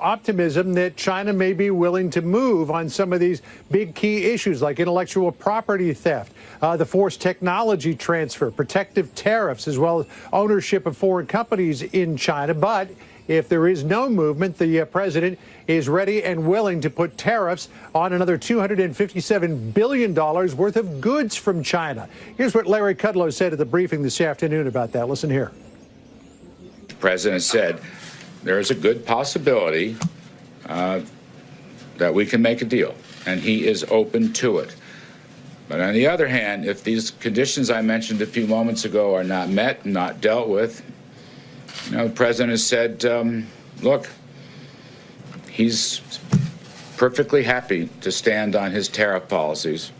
optimism that China may be willing to move on some of these big key issues like intellectual property theft, the forced technology transfer, protective tariffs, as well as ownership of foreign companies in China. But if there is no movement, the president is ready and willing to put tariffs on another $257 billion worth of goods from China. Here's what Larry Kudlow said at the briefing this afternoon about that. Listen here. The president said there is a good possibility that we can make a deal, and he is open to it. But on the other hand, if these conditions I mentioned a few moments ago are not met, not dealt with, the president has said, look, he's perfectly happy to stand on his tariff policies.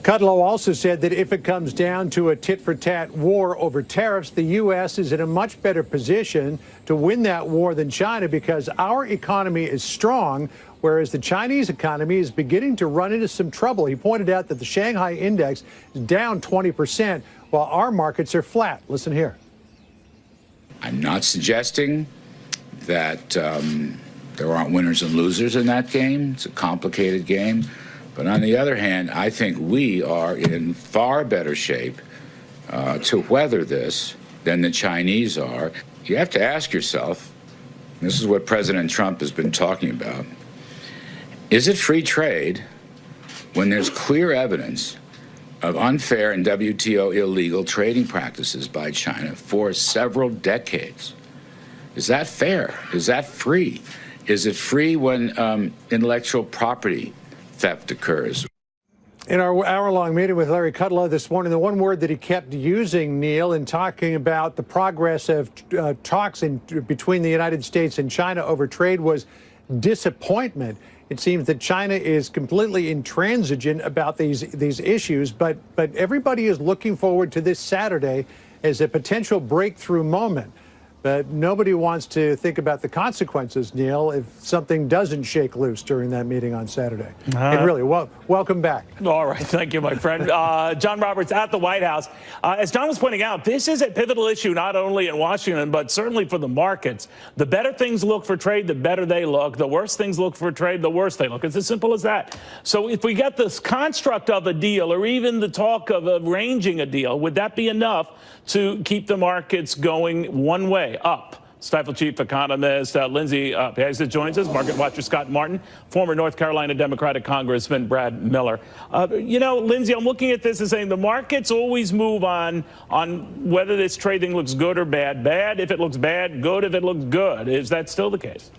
Kudlow also said that if it comes down to a tit-for-tat war over tariffs, the U.S. is in a much better position to win that war than China because our economy is strong, whereas the Chinese economy is beginning to run into some trouble. He pointed out that the Shanghai index is down 20%, while our markets are flat. Listen here. I'm not suggesting that there aren't winners and losers in that game. It's a complicated game. But on the other hand, I think we are in far better shape to weather this than the Chinese are. You have to ask yourself, this is what President Trump has been talking about, is it free trade when there's clear evidence of unfair and WTO illegal trading practices by China for several decades? Is that fair? Is that free? Is it free when intellectual property theft occurs? In our hour-long meeting with Larry Kudlow this morning, the one word that he kept using, Neil, in talking about the progress of talks between the United States and China over trade was disappointment. It seems that China is completely intransigent about these issues, but everybody is looking forward to this Saturday as a potential breakthrough moment. But nobody wants to think about the consequences, Neil, if something doesn't shake loose during that meeting on Saturday. And really, welcome back. All right. Thank you, my friend. John Roberts at the White House. As John was pointing out, this is a pivotal issue not only in Washington, but certainly for the markets. The better things look for trade, the better they look. The worse things look for trade, the worse they look. It's as simple as that. So if we get this construct of a deal or even the talk of arranging a deal, would that be enough to keep the markets going one way, up? Stifel chief economist Lindsay Paz joins us, market watcher Scott Martin, former North Carolina Democratic Congressman Brad Miller. Lindsay, I'm looking at this and saying the markets always move on whether this trade thing looks good or bad. Bad if it looks bad, good if it looks good. Is that still the case?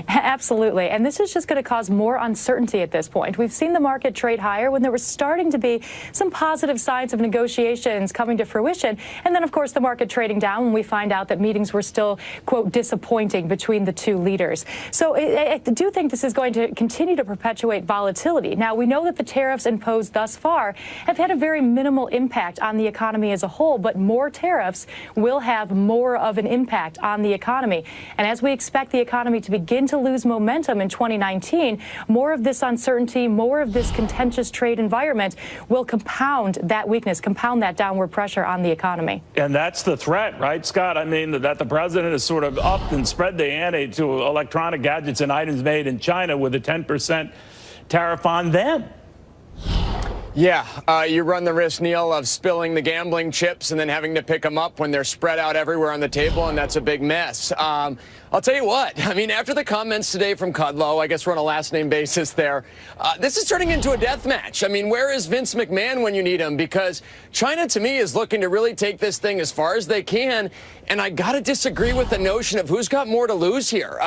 Absolutely. And this is just going to cause more uncertainty at this point. We've seen the market trade higher when there was starting to be some positive signs of negotiations coming to fruition. And then, of course, the market trading down when we find out that meetings were still, quote, disappointing between the two leaders. So I do think this is going to continue to perpetuate volatility. Now, we know that the tariffs imposed thus far have had a very minimal impact on the economy as a whole, but more tariffs will have more of an impact on the economy. And as we expect the economy to begin to lose momentum in 2019, more of this uncertainty, more of this contentious trade environment will compound that weakness, compound that downward pressure on the economy. And that's the threat, right, Scott? I mean, that the president has sort of upped and spread the ante to electronic gadgets and items made in China with a 10% tariff on them. Yeah, you run the risk, Neil, of spilling the gambling chips and then having to pick them up when they're spread out everywhere on the table, and that's a big mess. I'll tell you what, I mean, after the comments today from Kudlow, I guess we're on a last-name basis there, this is turning into a death match. I mean, where is Vince McMahon when you need him? Because China, to me, is looking to really take this thing as far as they can, and I got to disagree with the notion of who's got more to lose here.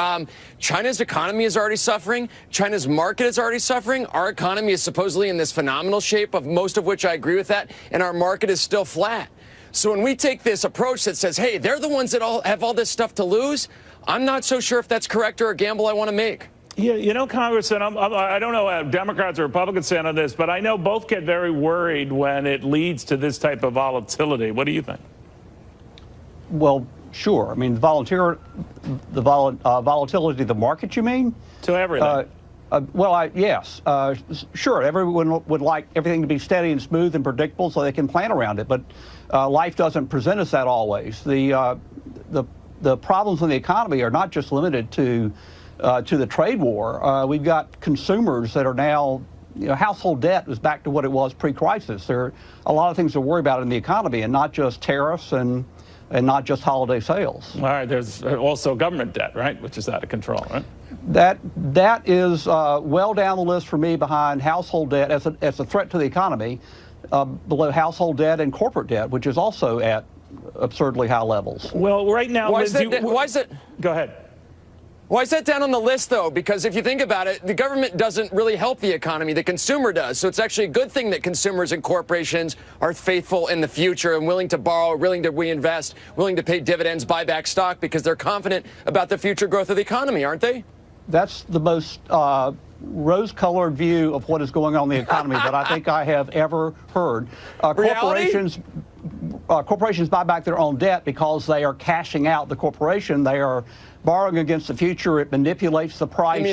China's economy is already suffering. China's market is already suffering. Our economy is supposedly in this phenomenal shape, of most of which I agree with that, and our market is still flat. So when we take this approach that says, hey, they're the ones that have all this stuff to lose, I'm not so sure if that's correct or a gamble I want to make. Yeah, Congressman, I don't know how Democrats or Republicans stand on this, but I know both get very worried when it leads to this type of volatility. What do you think? Well, sure. I mean, the volatility of the market, you mean? To everything. Yes, sure. Everyone would like everything to be steady and smooth and predictable so they can plan around it. But life doesn't present us that always. The the problems in the economy are not just limited to the trade war. We've got consumers that are now, household debt is back to what it was pre-crisis. There are a lot of things to worry about in the economy, and not just tariffs and not just holiday sales. All right, there's also government debt, right, which is out of control, right? That is well down the list for me behind household debt as a threat to the economy, below household debt and corporate debt, which is also at absurdly high levels. Well, right now, why is that? Go ahead. Why is that down on the list, though? Because if you think about it, the government doesn't really help the economy. The consumer does. So it's actually a good thing that consumers and corporations are faithful in the future and willing to borrow, willing to reinvest, willing to pay dividends, buy back stock, because they're confident about the future growth of the economy, aren't they? That's the most rose-colored view of what is going on in the economy that I think I have ever heard. Corporations buy back their own debt because they are cashing out the corporation. They are borrowing against the future. It manipulates the price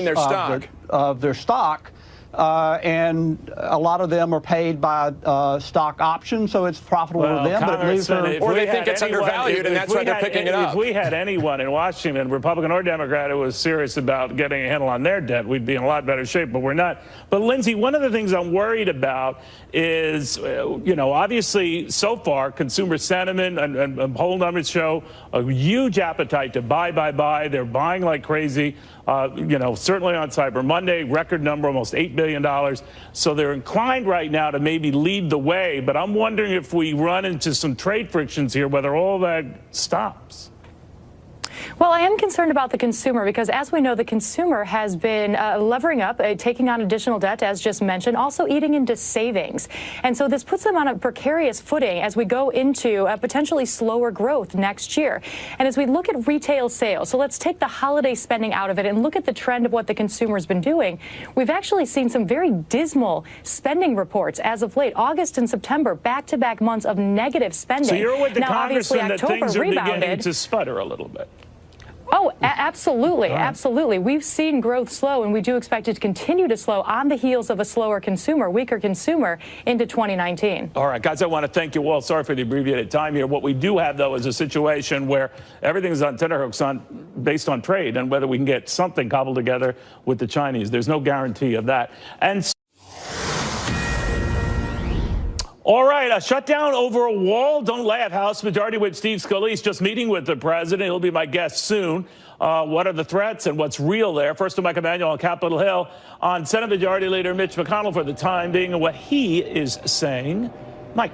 of their stock. And a lot of them are paid by stock options, so it's profitable to them. But it leaves or they think it's undervalued, and that's why they're picking it up. If we had anyone in Washington, Republican or Democrat, who was serious about getting a handle on their debt, we'd be in a lot better shape, but we're not. But, Lindsay, one of the things I'm worried about is, obviously, so far, consumer sentiment and poll numbers show a huge appetite to buy. They're buying like crazy. Certainly on Cyber Monday, record number, almost $8 billion. So they're inclined right now to maybe lead the way. But I'm wondering if we run into some trade frictions here, whether all that stops. Well, I am concerned about the consumer because, as we know, the consumer has been levering up, taking on additional debt, as just mentioned, also eating into savings. And so this puts them on a precarious footing as we go into a potentially slower growth next year. And as we look at retail sales, so let's take the holiday spending out of it and look at the trend of what the consumer's been doing. We've actually seen some very dismal spending reports as of late. August and September, back-to-back months of negative spending. So you're with the now, congressman that things are rebounded. beginning to sputter a little bit. Oh, absolutely. Absolutely. We've seen growth slow, and we do expect it to continue to slow on the heels of a slower consumer, weaker consumer into 2019. All right, guys, I want to thank you all. Sorry for the abbreviated time here. What we do have, though, is a situation where everything is on tenterhooks based on trade and whether we can get something cobbled together with the Chinese. There's no guarantee of that. And all right, a shutdown over a wall. Don't laugh. House Majority Whip Steve Scalise just meeting with the president. He'll be my guest soon. What are the threats and what's real there? First to Mike Emanuel on Capitol Hill on Senate Majority Leader Mitch McConnell for the time being and what he is saying. Mike.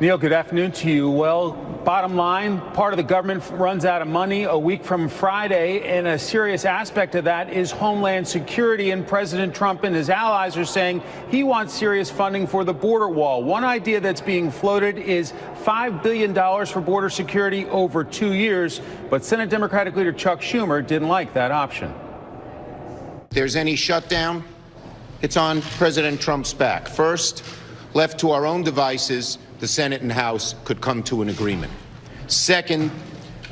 Neil, good afternoon to you. Well, bottom line, part of the government runs out of money a week from Friday, and a serious aspect of that is Homeland Security. And President Trump and his allies are saying he wants serious funding for the border wall. One idea that's being floated is $5 billion for border security over 2 years, but Senate Democratic Leader Chuck Schumer didn't like that option. If there's any shutdown, it's on President Trump's back. First, left to our own devices, the Senate and House could come to an agreement. Second,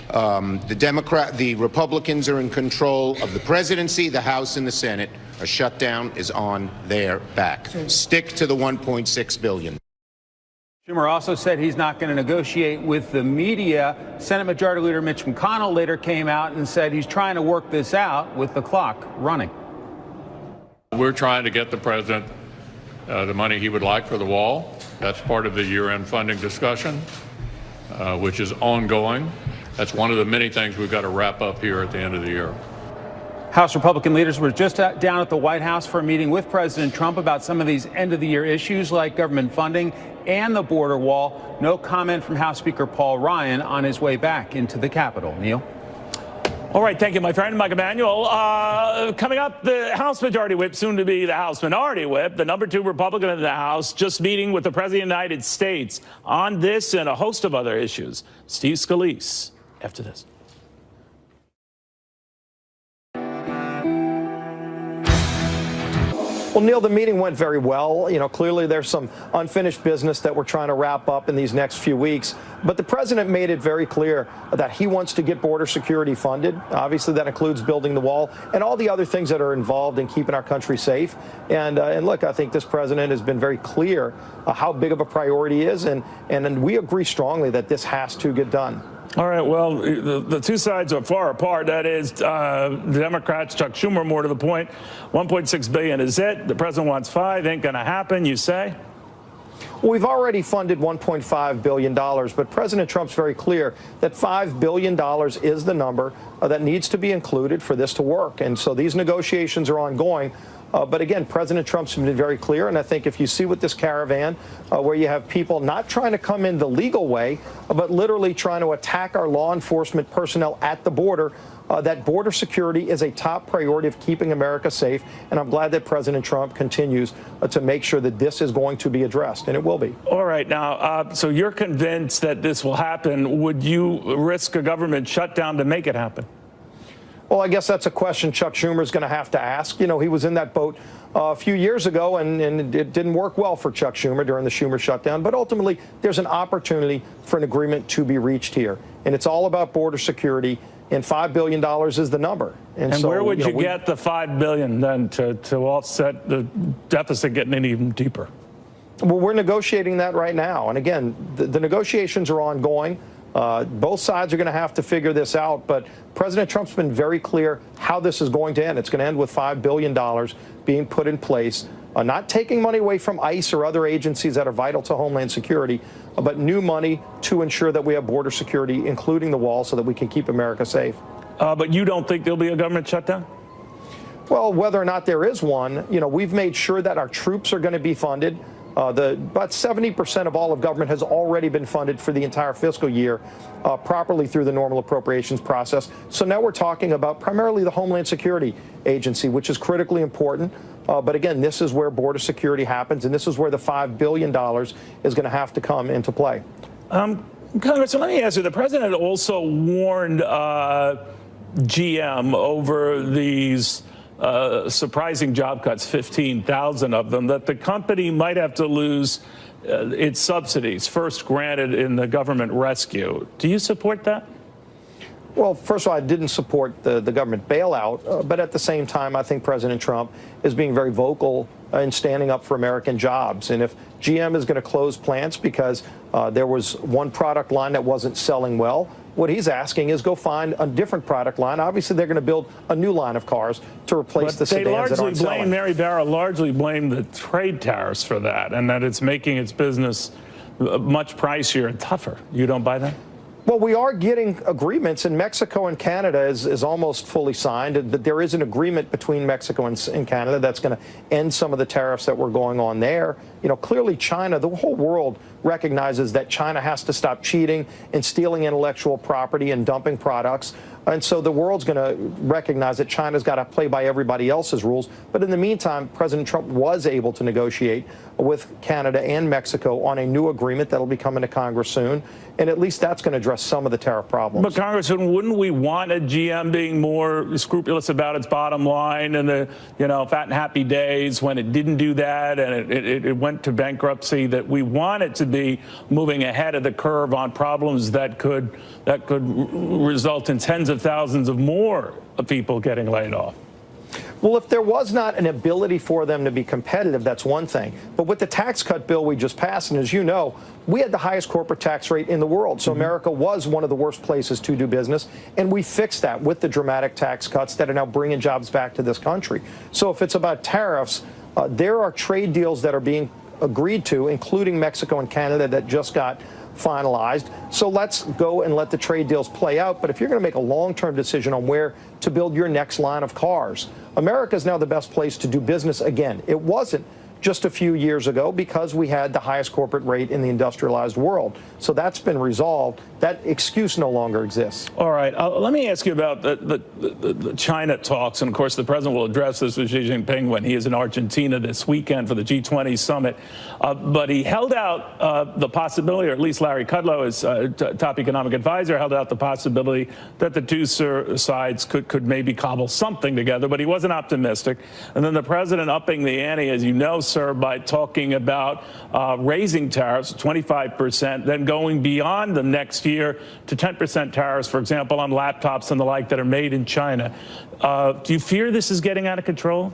the Republicans are in control of the presidency, the House, and the Senate. A shutdown is on their back. Stick to the $1.6 billion. Schumer also said he's not going to negotiate with the media. Senate Majority Leader Mitch McConnell later came out and said he's trying to work this out with the clock running. We're trying to get the president the money he would like for the wall. That's part of the year-end funding discussion, which is ongoing. That's one of the many things we've got to wrap up here at the end of the year. House Republican leaders were just down at the White House for a meeting with President Trump about some of these end-of-the-year issues like government funding and the border wall. No comment from House Speaker Paul Ryan on his way back into the Capitol. Neil? All right, thank you, my friend, Mike Emanuel. Coming up, the House Majority Whip, soon to be the House Minority Whip, the #2 Republican in the House, just meeting with the President of the United States on this and a host of other issues. Steve Scalise, after this. Well, Neil, the meeting went very well. Clearly there's some unfinished business that we're trying to wrap up in these next few weeks. But the president made it very clear that he wants to get border security funded. Obviously, that includes building the wall and all the other things that are involved in keeping our country safe. And look, I think this president has been very clear how big of a priority it is. And we agree strongly that this has to get done. All right, well, the two sides are far apart. That is, the Democrats, Chuck Schumer, more to the point, $1.6 billion is it. The president wants $5 billion. Ain't going to happen, you say? Well, we've already funded $1.5 billion, but President Trump's very clear that $5 billion is the number that needs to be included for this to work. And so these negotiations are ongoing. But again, President Trump's been very clear, and I think if you see with this caravan, where you have people not trying to come in the legal way, but literally trying to attack our law enforcement personnel at the border, that border security is a top priority of keeping America safe, and I'm glad that President Trump continues to make sure that this is going to be addressed, and it will be. All right. Now, so you're convinced that this will happen. Would you risk a government shutdown to make it happen? Well, I guess that's a question Chuck Schumer is going to have to ask. You know, he was in that boat a few years ago, and it didn't work well for Chuck Schumer during the Schumer shutdown. But ultimately, there's an opportunity for an agreement to be reached here. And it's all about border security, and $5 billion is the number. And so, where would you get the $5 billion then to offset the deficit getting in even deeper? Well, we're negotiating that right now. And again, the negotiations are ongoing. Both sides are going to have to figure this out, but President Trump's been very clear how this is going to end. It's going to end with $5 billion being put in place, not taking money away from ICE or other agencies that are vital to Homeland Security, but new money to ensure that we have border security, including the wall, so that we can keep America safe. But you don't think there'll be a government shutdown? Well, whether or not there is one, you know, we've made sure that our troops are going to be funded. About 70% of all of government has already been funded for the entire fiscal year properly through the normal appropriations process. So now we're talking about primarily the Homeland Security Agency, which is critically important. But again, this is where border security happens, and this is where the $5 billion is going to have to come into play. Congressman, let me ask you, the president also warned GM over these surprising job cuts, 15,000 of them, that the company might have to lose its subsidies, first granted in the government rescue. Do you support that? Well, first of all, I didn't support the government bailout, but at the same time, I think President Trump is being very vocal in standing up for American jobs. And if GM is going to close plants because there was one product line that wasn't selling well, what he's asking is go find a different product line. Obviously, they're going to build a new line of cars to replace the sedans that aren't selling. Mary Barra largely blamed the trade tariffs for that, and that it's making its business much pricier and tougher. You don't buy that? Well, we are getting agreements, and Mexico and Canada is almost fully signed. There is an agreement between Mexico and Canada that's going to end some of the tariffs that were going on there. You know, clearly China, the whole world recognizes that China has to stop cheating and stealing intellectual property and dumping products. And so the world's going to recognize that China's got to play by everybody else's rules. But in the meantime, President Trump was able to negotiate with Canada and Mexico on a new agreement that'll be coming to Congress soon. And at least that's going to address some of the tariff problems. But, Congressman, wouldn't we want a GM being more scrupulous about its bottom line and the, you know, fat and happy days when it didn't do that and it went to bankruptcy, that we want it to be moving ahead of the curve on problems that could result in tens of thousands of more people getting laid off? Well, if there was not an ability for them to be competitive, that's one thing. But with the tax cut bill we just passed, and as you know, we had the highest corporate tax rate in the world. So America was one of the worst places to do business. And we fixed that with the dramatic tax cuts that are now bringing jobs back to this country. So if it's about tariffs, there are trade deals that are being agreed to, including Mexico and Canada, that just got finalized. So let's go and let the trade deals play out. But if you're going to make a long-term decision on where to build your next line of cars, America is now the best place to do business again. It wasn't just a few years ago because we had the highest corporate rate in the industrialized world. So that's been resolved. That excuse no longer exists. All right. Let me ask you about the China talks. And, of course, the president will address this with Xi Jinping when he is in Argentina this weekend for the G20 summit. But he held out the possibility, or at least Larry Kudlow, his top economic advisor, held out the possibility that the two sides could maybe cobble something together. But he wasn't optimistic. And then the president upping the ante, as you know, sir, by talking about raising tariffs 25%, then going beyond the next year to 10% tariffs, for example, on laptops and the like that are made in China. Do you fear this is getting out of control?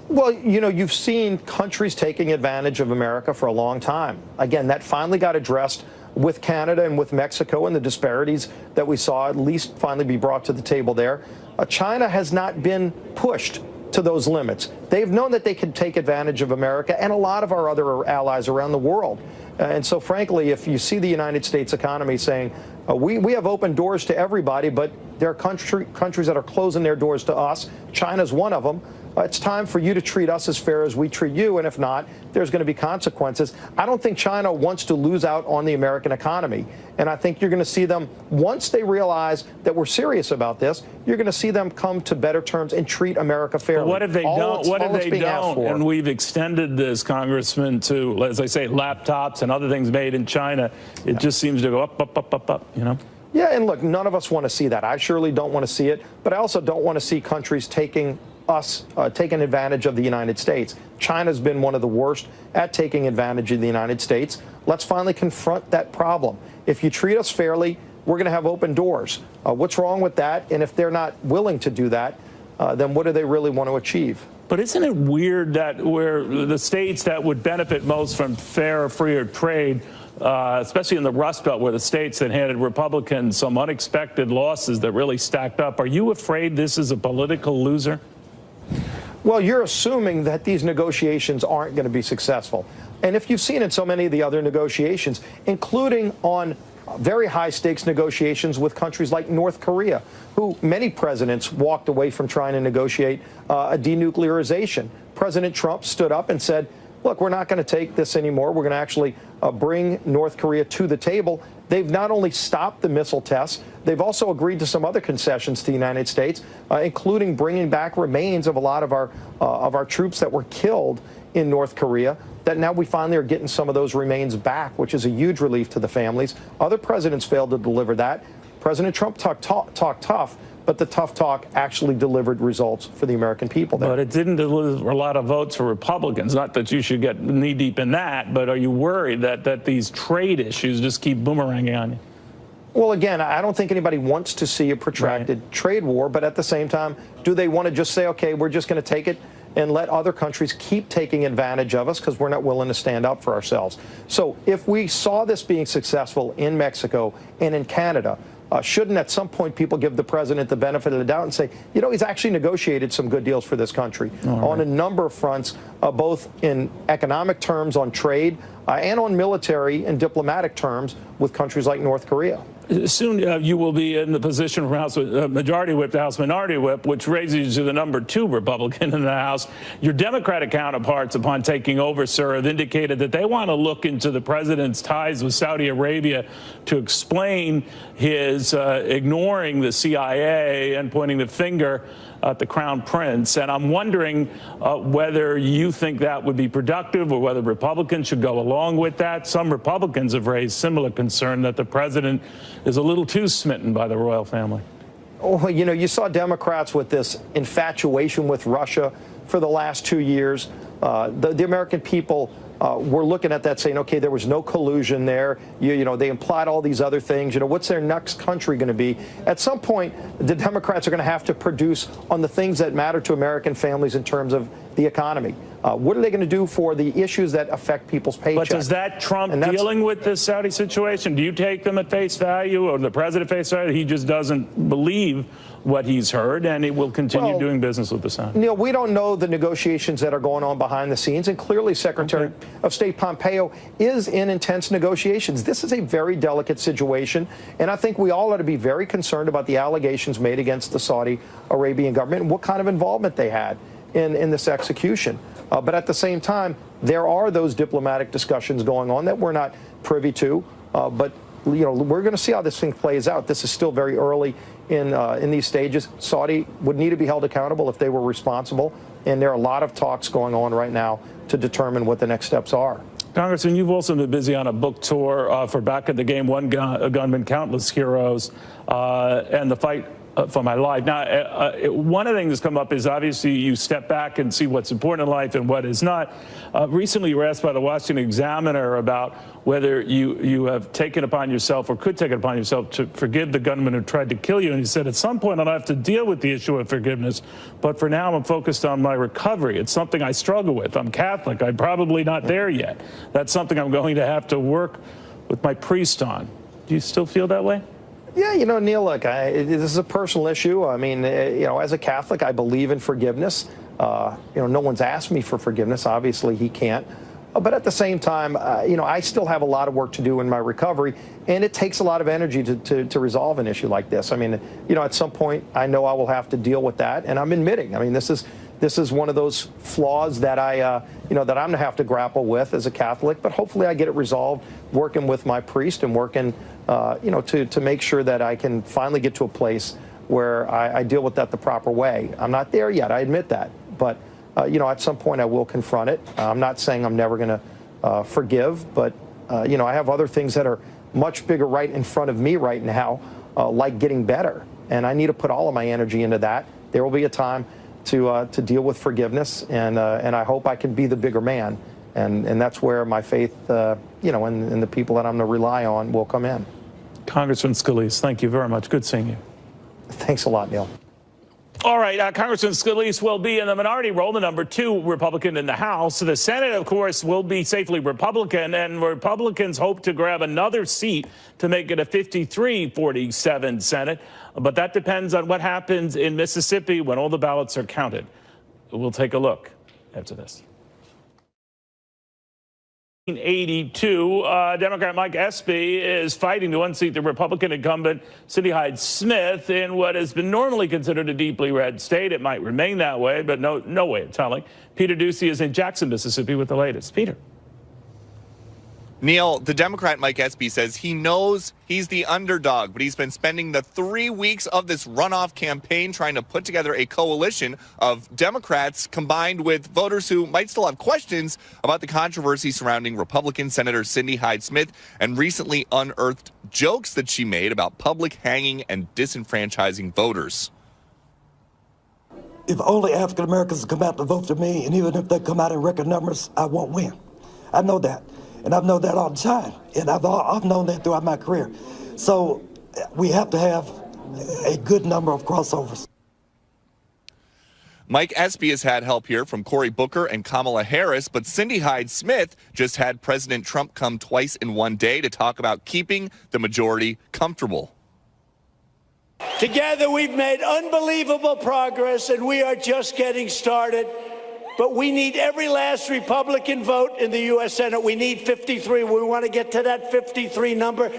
Well, you know, you've seen countries taking advantage of America for a long time. Again, that finally got addressed with Canada and with Mexico and the disparities that we saw at least finally be brought to the table there. China has not been pushed to those limits. They've known that they can take advantage of America and a lot of our other allies around the world. And so, frankly, if you see the United States economy saying, we have open doors to everybody, but there are countries that are closing their doors to us. China's one of them. It's time for you to treat us as fair as we treat you, and if not, there's going to be consequences. I don't think China wants to lose out on the American economy, and I think you're going to see them, once they realize that we're serious about this, you're going to see them come to better terms and treat America fairly. But what if they don't? What if they don't? And we've extended this, Congressman, to, as I say, laptops and other things made in China. It just seems to go up, up, up, up, up, you know? Yeah, and look, none of us want to see that. I surely don't want to see it, but I also don't want to see countries taking advantage of the United States. China's been one of the worst at taking advantage of the United States. Let's finally confront that problem. If you treat us fairly, we're going to have open doors. What's wrong with that? And if they're not willing to do that, then what do they really want to achieve? But isn't it weird that where the states that would benefit most from fair, freer trade, especially in the Rust Belt, where the states that handed Republicans some unexpected losses that really stacked up, are you afraid this is a political loser? Well, you're assuming that these negotiations aren't going to be successful. And if you've seen in so many of the other negotiations, including on very high stakes negotiations with countries like North Korea, who many presidents walked away from trying to negotiate a denuclearization. President Trump stood up and said, look, we're not going to take this anymore. We're going to actually bring North Korea to the table. They've not only stopped the missile tests, they've also agreed to some other concessions to the United States, including bringing back remains of a lot of our troops that were killed in North Korea, that now we finally are getting some of those remains back, which is a huge relief to the families. Other presidents failed to deliver that. President Trump talked tough, but the tough talk actually delivered results for the American people there. But it didn't deliver a lot of votes for Republicans. Not that you should get knee-deep in that, but are you worried that these trade issues just keep boomeranging on you? Well, again, I don't think anybody wants to see a protracted trade war, but at the same time, do they want to just say, okay, we're just going to take it and let other countries keep taking advantage of us because we're not willing to stand up for ourselves? So if we saw this being successful in Mexico and in Canada, shouldn't at some point people give the president the benefit of the doubt and say, you know, he's actually negotiated some good deals for this country on a number of fronts, both in economic terms on trade and on military and diplomatic terms with countries like North Korea. Soon you will be in the position from House Majority Whip to House Minority Whip, which raises you to the number 2 Republican in the House. Your Democratic counterparts, upon taking over, sir, have indicated that they want to look into the president's ties with Saudi Arabia to explain his ignoring the CIA and pointing the finger at the Crown Prince. And I'm wondering whether you think that would be productive or whether Republicans should go along with that. Some Republicans have raised similar concern that the president is a little too smitten by the royal family. Oh, you know, you saw Democrats with this infatuation with Russia for the last 2 years. The American people were looking at that saying, okay, there was no collusion there. You know, they implied all these other things. You know, what's their next country going to be? At some point, the Democrats are going to have to produce on the things that matter to American families in terms of the economy. What are they going to do for the issues that affect people's paychecks? But does that Trump dealing with this Saudi situation, do you take them at face value or the president at face value? He just doesn't believe what he's heard, and he will continue doing business with the Saudis. Neil, we don't know the negotiations that are going on behind the scenes, and clearly Secretary of State Pompeo is in intense negotiations. This is a very delicate situation, and I think we all ought to be very concerned about the allegations made against the Saudi Arabian government and what kind of involvement they had in this execution. But at the same time, there are those diplomatic discussions going on that we're not privy to. But you know, we're going to see how this thing plays out. This is still very early in these stages. Saudi would need to be held accountable if they were responsible, and there are a lot of talks going on right now to determine what the next steps are. Congressman, you've also been busy on a book tour for Back at the Game, One Gunman, Countless Heroes, and the fight for my life. Now, one of the things that's come up is obviously you step back and see what's important in life and what is not. Recently, you were asked by the Washington Examiner about whether you have taken upon yourself or could take it upon yourself to forgive the gunman who tried to kill you. And you said, at some point, I'll have to deal with the issue of forgiveness. But for now, I'm focused on my recovery. It's something I struggle with. I'm Catholic. I'm probably not there yet. That's something I'm going to have to work with my priest on. Do you still feel that way? Yeah, you know, Neil, look, this is a personal issue. I mean, you know, as a Catholic, I believe in forgiveness. You know, no one's asked me for forgiveness. Obviously, he can't. But at the same time, you know, I still have a lot of work to do in my recovery, and it takes a lot of energy to resolve an issue like this. I mean, you know, at some point, I know I will have to deal with that, and I'm admitting. I mean, this is one of those flaws that you know, that I'm going to have to grapple with as a Catholic. But hopefully, I get it resolved, working with my priest and working, you know, to make sure that I can finally get to a place where I deal with that the proper way. I'm not there yet. I admit that, but. You know, at some point I will confront it. I'm not saying I'm never going to forgive, but, you know, I have other things that are much bigger right in front of me right now, like getting better. And I need to put all of my energy into that. There will be a time to deal with forgiveness, and I hope I can be the bigger man. And that's where my faith, you know, and the people that I'm going to rely on will come in. Congressman Scalise, thank you very much. Good seeing you. Thanks a lot, Neil. All right, Congressman Scalise will be in the minority role, the number 2 Republican in the House. The Senate, of course, will be safely Republican, and Republicans hope to grab another seat to make it a 53-47 Senate. But that depends on what happens in Mississippi when all the ballots are counted. We'll take a look after this. 1982, Democrat Mike Espy is fighting to unseat the Republican incumbent Cindy Hyde-Smith in what has been normally considered a deeply red state. It might remain that way, but no way of telling. Peter Ducey is in Jackson, Mississippi with the latest. Peter. Neil, the Democrat Mike Espy says he knows he's the underdog, but he's been spending the 3 weeks of this runoff campaign trying to put together a coalition of Democrats combined with voters who might still have questions about the controversy surrounding Republican Senator Cindy Hyde-Smith and recently unearthed jokes that she made about public hanging and disenfranchising voters. If only African Americans come out to vote for me, and even if they come out in record numbers, I won't win. I know that. And I've known that all the time, and I've known that throughout my career. So we have to have a good number of crossovers. Mike Espy has had help here from Cory Booker and Kamala Harris, but Cindy Hyde-Smith just had President Trump come twice in one day to talk about keeping the majority comfortable. Together we've made unbelievable progress, and we are just getting started. But we need every last Republican vote in the U.S. Senate. We need 53. We want to get to that 53 number.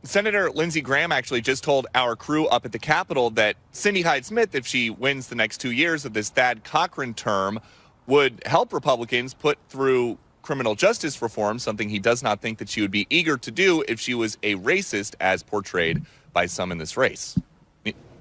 Senator Lindsey Graham actually just told our crew up at the Capitol that Cindy Hyde-Smith, if she wins the next 2 years of this Thad Cochran term, would help Republicans put through criminal justice reform, something he does not think that she would be eager to do if she was a racist as portrayed by some in this race.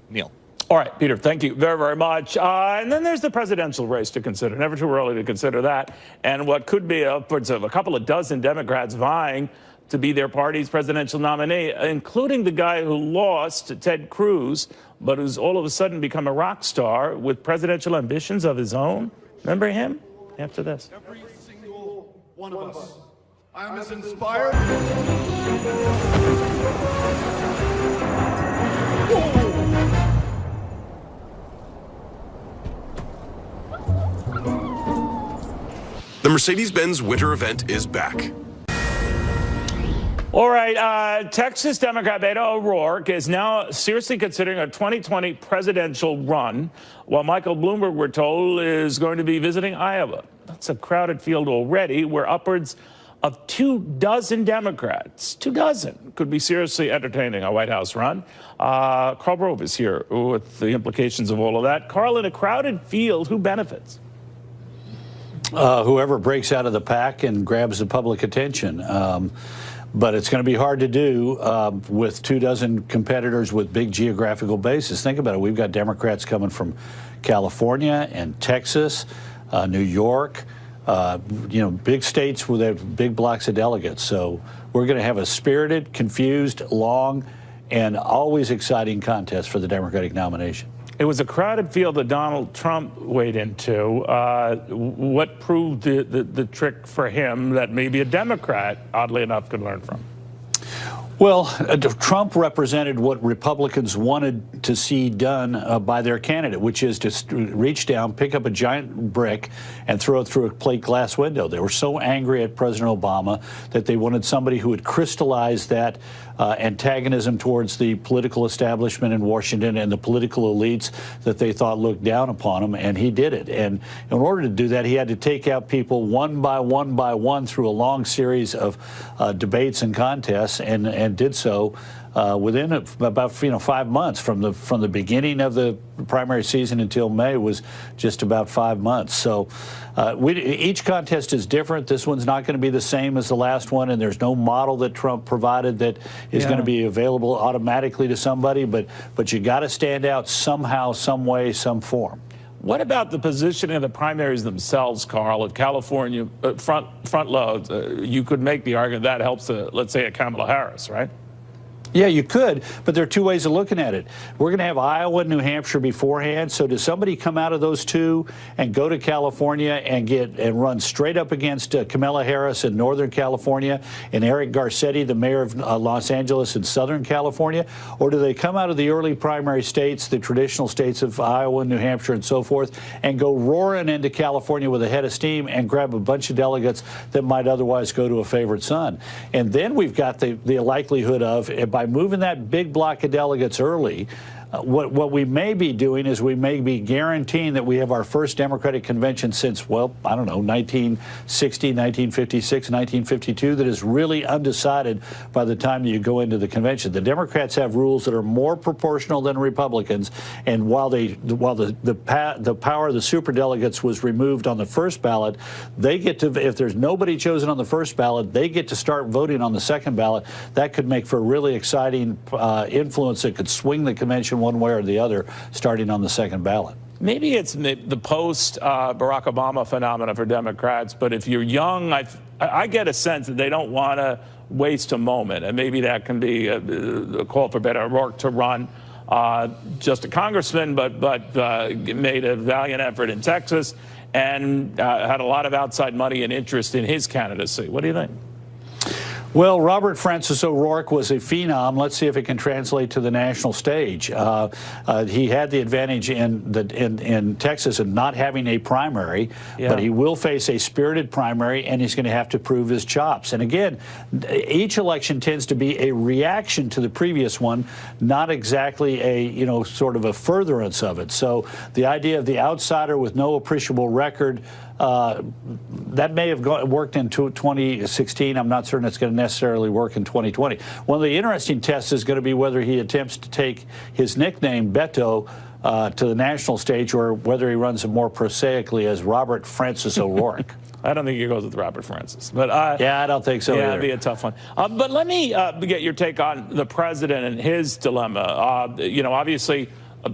Neil. All right, Peter, thank you very, very much. And then there's the presidential race to consider. Never too early to consider that. And what could be upwards of a couple of dozen Democrats vying to be their party's presidential nominee, including the guy who lost, Ted Cruz, but who's all of a sudden become a rock star with presidential ambitions of his own. Remember him? After this. Every single one of us. I'm as inspired. The Mercedes-Benz winter event is back. All right, Texas Democrat Beto O'Rourke is now seriously considering a 2020 presidential run, while Michael Bloomberg, we're told, is going to be visiting Iowa. That's a crowded field already, where upwards of 24 Democrats, 24, could be seriously entertaining a White House run. Carl Rove is here with the implications of all of that. Carl, in a crowded field, who benefits? Whoever breaks out of the pack and grabs the public attention. But it's going to be hard to do with 24 competitors with big geographical bases. Think about it. We've got Democrats coming from California and Texas, New York, you know, big states with big blocks of delegates. So we're going to have a spirited, confused, long, and always exciting contest for the Democratic nomination. It was a crowded field that Donald Trump weighed into. What proved the trick for him that maybe a Democrat, oddly enough, could learn from? Well, Trump represented what Republicans wanted to see done by their candidate, which is to reach down, pick up a giant brick, and throw it through a plate glass window. They were so angry at President Obama that they wanted somebody who would crystallize that antagonism towards the political establishment in Washington and the political elites that they thought looked down upon him, and he did it. And in order to do that, he had to take out people one by one through a long series of debates and contests, and did so within about 5 months from the beginning of the primary season until May was just about 5 months. So each contest is different. This one's not going to be the same as the last one, and there's no model that Trump provided that is going to be available automatically to somebody. But you got to stand out somehow, some way, some form. What about the positioning of the primaries themselves, Carl? At California front load, you could make the argument that helps, let's say, a Kamala Harris, right? Yeah, you could, but there are two ways of looking at it. We're going to have Iowa and New Hampshire beforehand. So does somebody come out of those two and go to California and run straight up against Kamala Harris in Northern California and Eric Garcetti, the mayor of Los Angeles in Southern California? Or do they come out of the early primary states, the traditional states of Iowa, New Hampshire, and so forth, and go roaring into California with a head of steam and grab a bunch of delegates that might otherwise go to a favorite son? And then we've got the likelihood of, by moving that big block of delegates early, what we may be doing is we may be guaranteeing that we have our first Democratic convention since, well, I don't know, 1960, 1956, 1952, that is really undecided by the time you go into the convention. The Democrats have rules that are more proportional than Republicans, and while the power of the superdelegates was removed on the first ballot, they get to, if there's nobody chosen on the first ballot, they get to start voting on the second ballot. That could make for a really exciting influence that could swing the convention one way or the other, starting on the second ballot. Maybe it's the post-Barack Obama phenomena for Democrats, but if you're young, I get a sense that they don't want to waste a moment, and maybe that can be a call for Beto O'Rourke to run. Just a congressman, but made a valiant effort in Texas and had a lot of outside money and interest in his candidacy. What do you think? Well, Robert Francis O'Rourke was a phenom. Let's see if it can translate to the national stage. He had the advantage in Texas of not having a primary, but he will face a spirited primary, and he's going to have to prove his chops. And again, each election tends to be a reaction to the previous one, not exactly a, sort of a furtherance of it. So the idea of the outsider with no appreciable record, that may have worked in 2016. I'm not certain it's going to necessarily work in 2020. One of the interesting tests is going to be whether he attempts to take his nickname, Beto, to the national stage, or whether he runs it more prosaically as Robert Francis O'Rourke. I don't think he goes with Robert Francis. But yeah, I don't think so either. It'd be a tough one. But let me get your take on the president and his dilemma. Obviously,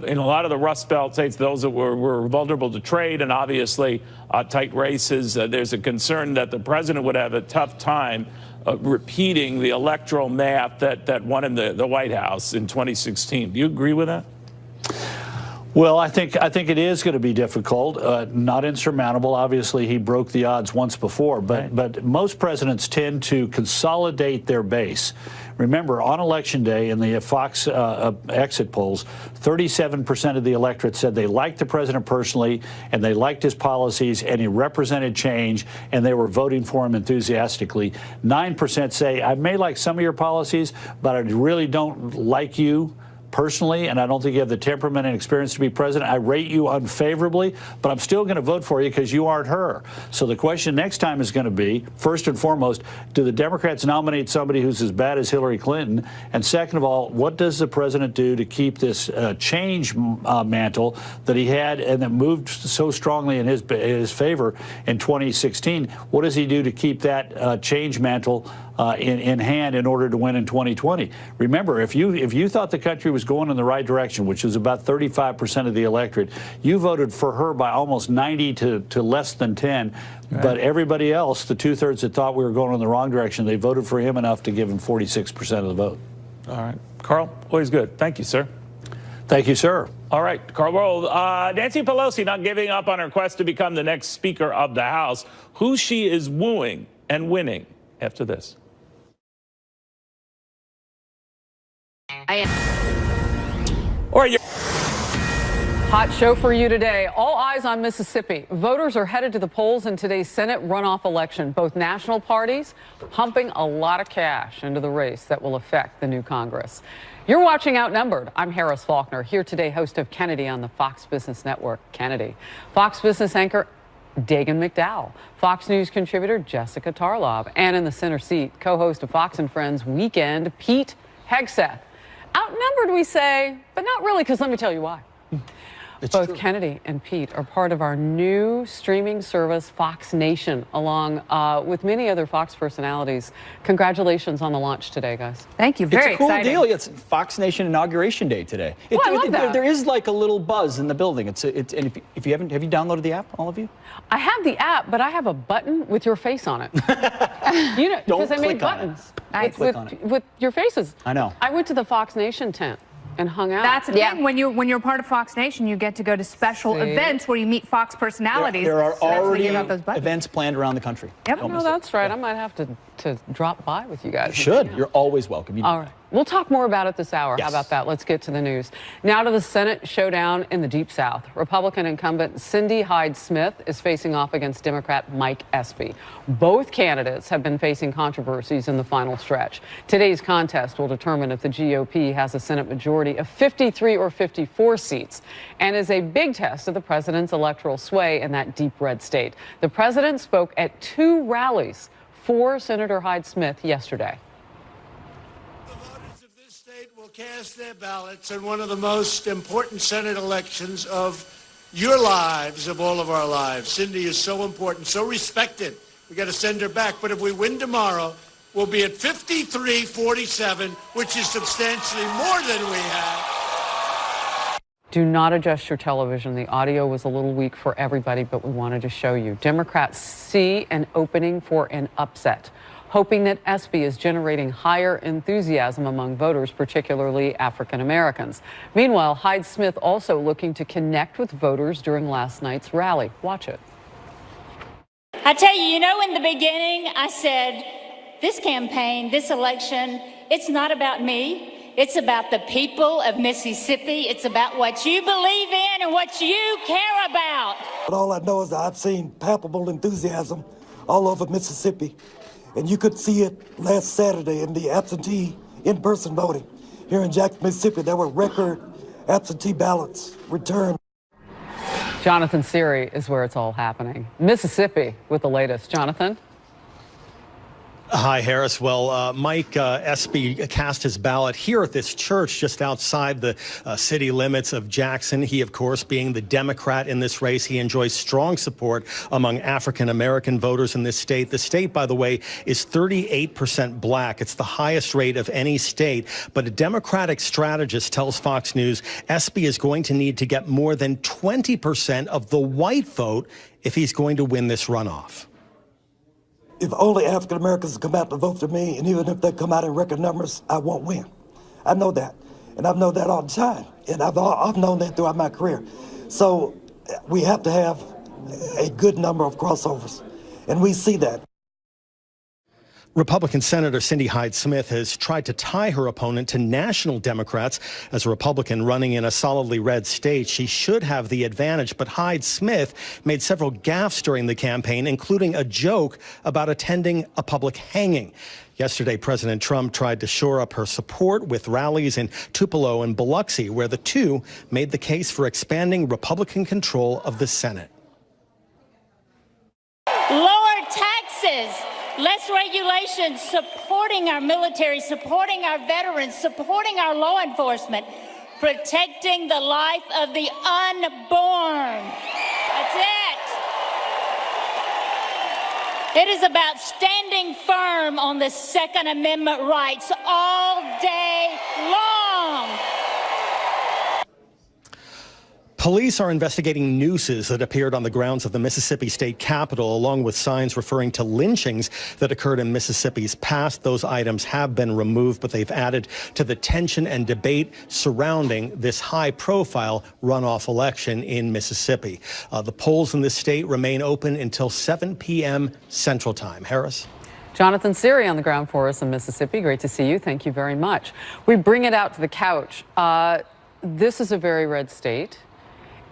in a lot of the Rust Belt states, those that were vulnerable to trade and obviously tight races, there's a concern that the president would have a tough time repeating the electoral math that won him the White House in 2016. Do you agree with that? Well, I think it is going to be difficult, not insurmountable. Obviously, he broke the odds once before, but most presidents tend to consolidate their base. Remember, on Election Day in the Fox exit polls, 37% of the electorate said they liked the president personally, and they liked his policies, and he represented change, and they were voting for him enthusiastically. 9% say, I may like some of your policies, but I really don't like you personally, and I don't think you have the temperament and experience to be president. I rate you unfavorably, but I'm still going to vote for you because you aren't her. So the question next time is going to be, first and foremost, do the Democrats nominate somebody who's as bad as Hillary Clinton? And second of all, what does the president do to keep this change mantle that he had and that moved so strongly in his favor in 2016? What does he do to keep that change mantle in hand in order to win in 2020? Remember, if you thought the country was going in the right direction, which was about 35% of the electorate, you voted for her by almost 90 to less than 10. Right. But everybody else, the two-thirds that thought we were going in the wrong direction, they voted for him enough to give him 46% of the vote. All right. Carl, always good. Thank you, sir. Thank you, sir. All right, Carl Roll. Nancy Pelosi not giving up on her quest to become the next Speaker of the House. Who she is wooing and winning after this. Or you Hot show for you today. All eyes on Mississippi. Voters are headed to the polls in today's Senate runoff election. Both national parties pumping a lot of cash into the race that will affect the new Congress. You're watching Outnumbered. I'm Harris Faulkner, here today, host of Kennedy on the Fox Business Network. Kennedy. Fox Business anchor Dagan McDowell. Fox News contributor Jessica Tarlov. And in the center seat, co-host of Fox and Friends Weekend, Pete Hegseth. Outnumbered, we say, but not really, because let me tell you why. Both true. Kennedy and Pete are part of our new streaming service, Fox Nation, along with many other Fox personalities. Congratulations on the launch today, guys. Thank you. Very It's a cool exciting. deal. It's Fox Nation Inauguration Day today. I love that. There is like a little buzz in the building. And if you haven't, have you downloaded the app, all of you? I have the app, but I have a button with your face on it. You know, because I made buttons with your faces. I know. I went to the Fox Nation tent and hung out. That's the thing. When you're part of Fox Nation, you get to go to special events where you meet Fox personalities. There are So that's where you already get those buttons. events planned around the country. Yep. No, that's right. I might have to drop by with you guys. You should. You're always welcome. All right. We'll talk more about it this hour. How about that? Let's get to the news. Now to the Senate showdown in the Deep South. Republican incumbent Cindy Hyde-Smith is facing off against Democrat Mike Espy. Both candidates have been facing controversies in the final stretch. Today's contest will determine if the GOP has a Senate majority of 53 or 54 seats and is a big test of the president's electoral sway in that deep red state. The president spoke at 2 rallies for Senator Hyde-Smith yesterday. Will cast their ballots in one of the most important Senate elections of your lives, of all of our lives. Cindy is so important, so respected. We got to send her back. But if we win tomorrow, we'll be at 53-47, which is substantially more than we have. Do not adjust your television. The audio was a little weak for everybody, but we wanted to show you. Democrats see an opening for an upset, hoping that Espy is generating higher enthusiasm among voters, particularly African Americans. Meanwhile, Hyde-Smith also looking to connect with voters during last night's rally. Watch it. I tell you, in the beginning, I said, this campaign, this election, it's not about me. It's about the people of Mississippi. It's about what you believe in and what you care about. But all I know is that I've seen palpable enthusiasm all over Mississippi. And you could see it last Saturday in the absentee in-person voting. Here in Jackson, Mississippi, there were record absentee ballots returned. Jonathan Seary is where it's all happening. Mississippi with the latest. Jonathan? Hi, Harris. Well, Mike Espy cast his ballot here at this church just outside the city limits of Jackson. He, of course, being the Democrat in this race, he enjoys strong support among African-American voters in this state. The state, by the way, is 38% black. It's the highest rate of any state. But a Democratic strategist tells Fox News Espy is going to need to get more than 20% of the white vote if he's going to win this runoff. If only African Americans come out to vote for me, and even if they come out in record numbers, I won't win. I know that, and I've known that all the time, and I've known that throughout my career. So we have to have a good number of crossovers, and we see that. Republican Senator Cindy Hyde-Smith has tried to tie her opponent to national Democrats. As a Republican running in a solidly red state, she should have the advantage. But Hyde-Smith made several gaffes during the campaign, including a joke about attending a public hanging. Yesterday, President Trump tried to shore up her support with rallies in Tupelo and Biloxi, where the two made the case for expanding Republican control of the Senate. Lower taxes. Less regulations, supporting our military, supporting our veterans, supporting our law enforcement, protecting the life of the unborn. That's it. It is about standing firm on the Second Amendment rights all day long. Police are investigating nooses that appeared on the grounds of the Mississippi State Capitol, along with signs referring to lynchings that occurred in Mississippi's past. Those items have been removed, but they've added to the tension and debate surrounding this high-profile runoff election in Mississippi. The polls in this state remain open until 7 p.m. Central Time. Harris? Jonathan Siri on the ground for us in Mississippi. Great to see you. Thank you very much. We bring it out to the couch. This is a very red state,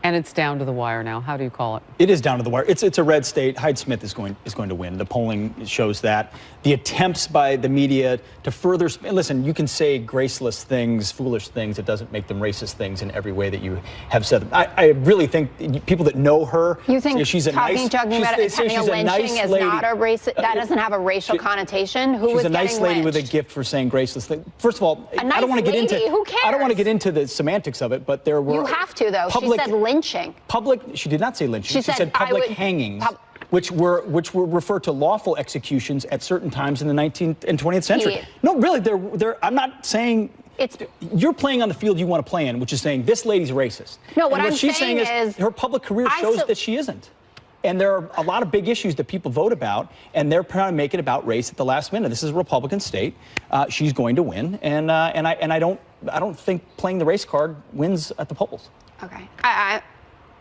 and it's down to the wire now. How do you call it? It is down to the wire. It's a red state. Hyde Smith is going to win. The polling shows that. The attempts by the media to further listen, you can say graceless things, foolish things. It doesn't make them racist things in every way that you have said them. I really think people that know her, you think she's a talking about it, having a lynching is not a race. That doesn't have a racial connotation. She's a nice lady with a gift for saying graceless things. First of all, I don't want to get into. Who cares? I don't want to get into the semantics of it, but there were. You have to though. She said lynching. She did not say lynching. She said public hangings. Which were referred to lawful executions at certain times in the 19th and 20th century. No, really, I'm not saying you're playing on the field you want to play in, which is saying this lady's racist. No, what she's saying is her public career shows that she isn't. And there are a lot of big issues that people vote about, and they're trying to make it about race at the last minute. This is a Republican state. She's going to win, and I don't think playing the race card wins at the polls. Okay.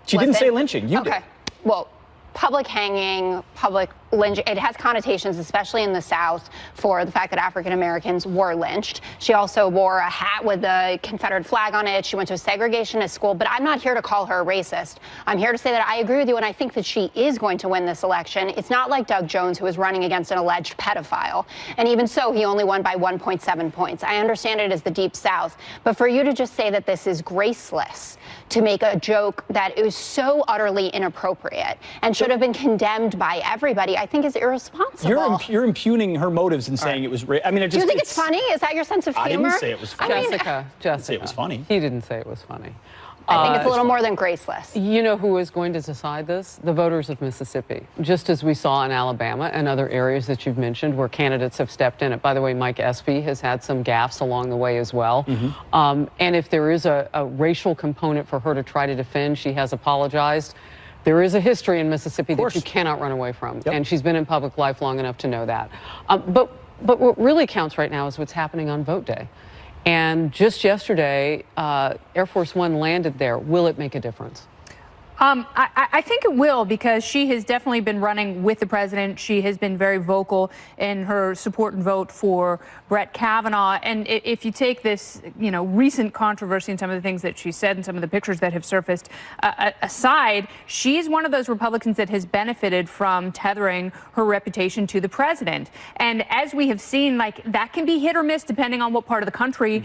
She didn't say lynching. You did. Well, public hanging, public lynching, it has connotations, especially in the South, for the fact that African Americans were lynched. She also wore a hat with the Confederate flag on it. She went to a segregationist school, but I'm not here to call her a racist. I'm here to say that I agree with you, and I think that she is going to win this election. It's not like Doug Jones, who is running against an alleged pedophile. And even so, he only won by 1.7 points. I understand it is the Deep South, but for you to just say that this is graceless, to make a joke that is so utterly inappropriate and should have been condemned by everybody, I think is irresponsible. You're impugning her motives and saying it was. I mean, do you think it's funny? Is that your sense of humor? I didn't say it was funny. Jessica, didn't say it was funny. He didn't say it was funny. I think it's a little more than graceless. You know who is going to decide this? The voters of Mississippi, just as we saw in Alabama and other areas that you've mentioned where candidates have stepped in it. By the way, Mike Espy has had some gaffes along the way as well. And if there is a racial component for her to try to defend, she has apologized. There is a history in Mississippi that you cannot run away from, and she's been in public life long enough to know that. But what really counts right now is what's happening on vote day. And just yesterday, Air Force One landed there. Will it make a difference? I think it will, because she has definitely been running with the president. She has been very vocal in her support and vote for Brett Kavanaugh. And if you take this, recent controversy and some of the things that she said and some of the pictures that have surfaced aside, she's one of those Republicans that has benefited from tethering her reputation to the president. And as we have seen, that can be hit or miss depending on what part of the country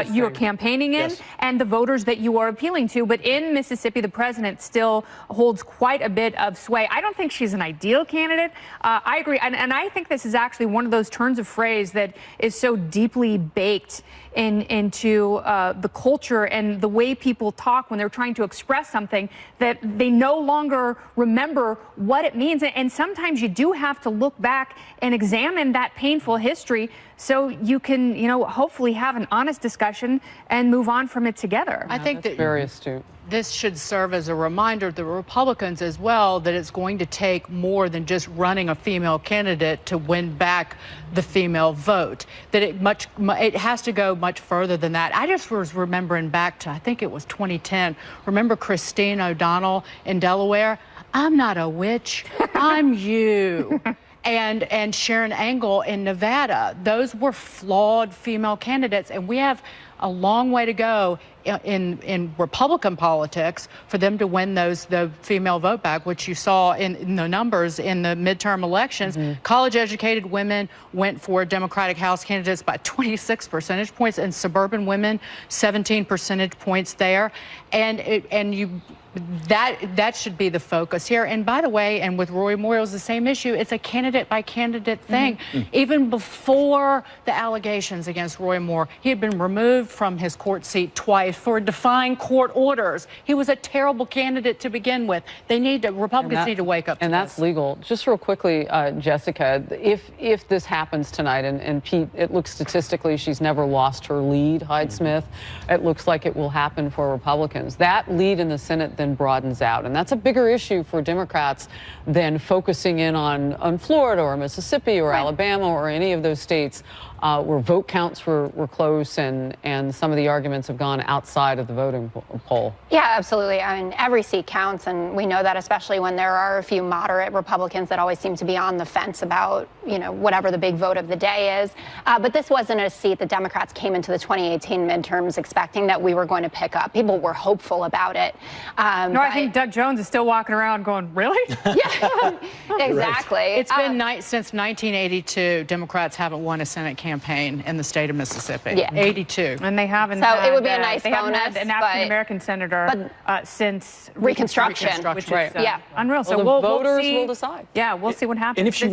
you're campaigning in and the voters that you are appealing to. But in Mississippi, the president still holds quite a bit of sway. I don't think she's an ideal candidate. I agree. And I think this is actually one of those turns of phrase that is so deeply baked into the culture and the way people talk when they're trying to express something that they no longer remember what it means. And sometimes you do have to look back and examine that painful history so you can, hopefully have an honest discussion and move on from it together. I think that very astute. This should serve as a reminder to the Republicans as well that it's going to take more than just running a female candidate to win back the female vote. That it has to go much further than that. I just was remembering back to, I think it was 2010. Remember Christine O'Donnell in Delaware? I'm not a witch, I'm you. And Sharon Angle in Nevada. Those were flawed female candidates, and we have a long way to go in Republican politics for them to win the female vote back, which you saw in the numbers in the midterm elections. College-educated women went for Democratic House candidates by 26 percentage points, and suburban women 17 percentage points there. That should be the focus here. And by the way, and with Roy Moore, it's the same issue. It's a candidate by candidate thing. Even before the allegations against Roy Moore, he had been removed from his court seat twice for defying court orders. He was a terrible candidate to begin with. Republicans need to wake up to And that's legal. Just real quickly, Jessica, if this happens tonight, and Pete, it looks statistically she's never lost her lead, Hyde Smith. It looks like it will happen for Republicans. That lead in the Senate then then broadens out. And that's a bigger issue for Democrats than focusing in on Florida or Mississippi or Alabama or any of those states where vote counts were close and some of the arguments have gone outside of the voting poll. Yeah, absolutely. I mean, every seat counts, and we know that especially when there are a few moderate Republicans that always seem to be on the fence about, you know, whatever the big vote of the day is. But this wasn't a seat that Democrats came into the 2018 midterms expecting that we were going to pick up. People were hopeful about it. No, I think Doug Jones is still walking around going, really? Yeah, exactly. It's been since 1982, Democrats haven't won a Senate campaign in the state of Mississippi. Yeah. 82. And they haven't So had, it would be a nice they haven't bonus, had an African-American senator since Reconstruction. which is yeah. unreal. So Well, the we'll voters see. will decide. Yeah, we'll see what happens. And if she